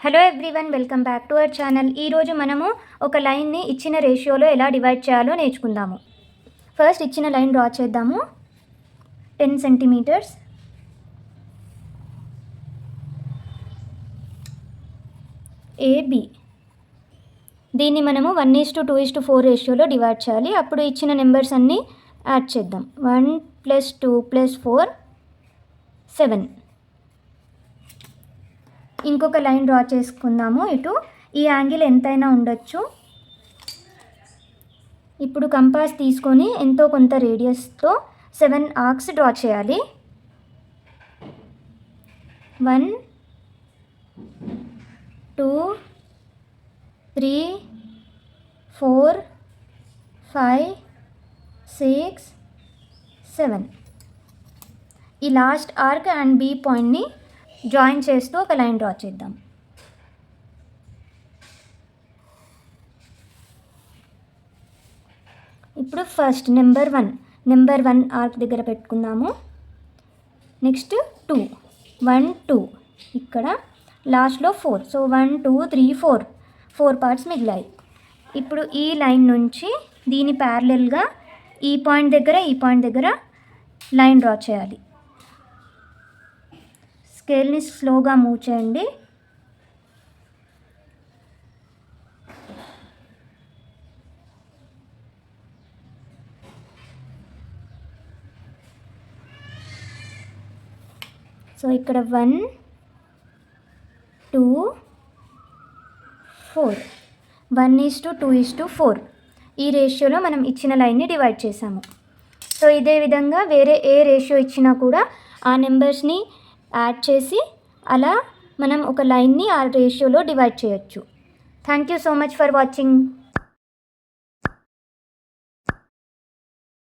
Hello everyone, welcome back to our channel. ఈరోజు మనము ఒక లైన్ని ఇచ్చిన రేషియోలో ఎలా డివైడ్ చేయాలో నేర్చుకుందాము. ఫస్ట్ ఇచ్చిన లైన్ డ్రా చేద్దాము. 10 సెంటీమీటర్స్, AB. దీన్ని మనము 1:2:4 రేషియోలో డివైడ్ చేయాలి. అప్పుడు ఇచ్చిన నెంబర్స్ అన్నీ యాడ్ చేద్దాం. 1 + 2 + 4 7. ఇంకొక లైన్ డ్రా చేసుకుందాము. ఇటు ఈ యాంగిల్ ఎంతైనా ఉండొచ్చు. ఇప్పుడు కంపాస్ తీసుకొని ఎంతో కొంత రేడియస్తో 7 ఆర్క్స్ డ్రా చేయాలి. 1 2 3 4 5 6 7. ఈ లాస్ట్ ఆర్క్ అండ్ బి పాయింట్ని జాయిన్ చేస్తూ ఒక లైన్ డ్రా చేద్దాం. ఇప్పుడు ఫస్ట్ నెంబర్ 1 ఆర్క్ దగ్గర పెట్టుకుందాము. నెక్స్ట్ 2 1 2, ఇక్కడ లాస్ట్లో 4. సో 1 2 3 4 పార్ట్స్ మిగిలాయి. ఇప్పుడు ఈ లైన్ నుంచి దీని ప్యారలల్గా ఈ పాయింట్ దగ్గర లైన్ డ్రా చేయాలి. స్కేల్ని స్లోగా మూవ్ చేయండి. సో ఇక్కడ 1 2 4, 1:2:4 ఈ రేషియోలో మనం ఇచ్చిన లైన్ని డివైడ్ చేసాము. సో ఇదే విధంగా వేరే ఏ రేషియో ఇచ్చినా కూడా ఆ నెంబర్స్ని యాడ్ చేసి అలా మనం ఒక లైన్ని ఆ రేషియోలో డివైడ్ చేయొచ్చు. Thank you so much for watching.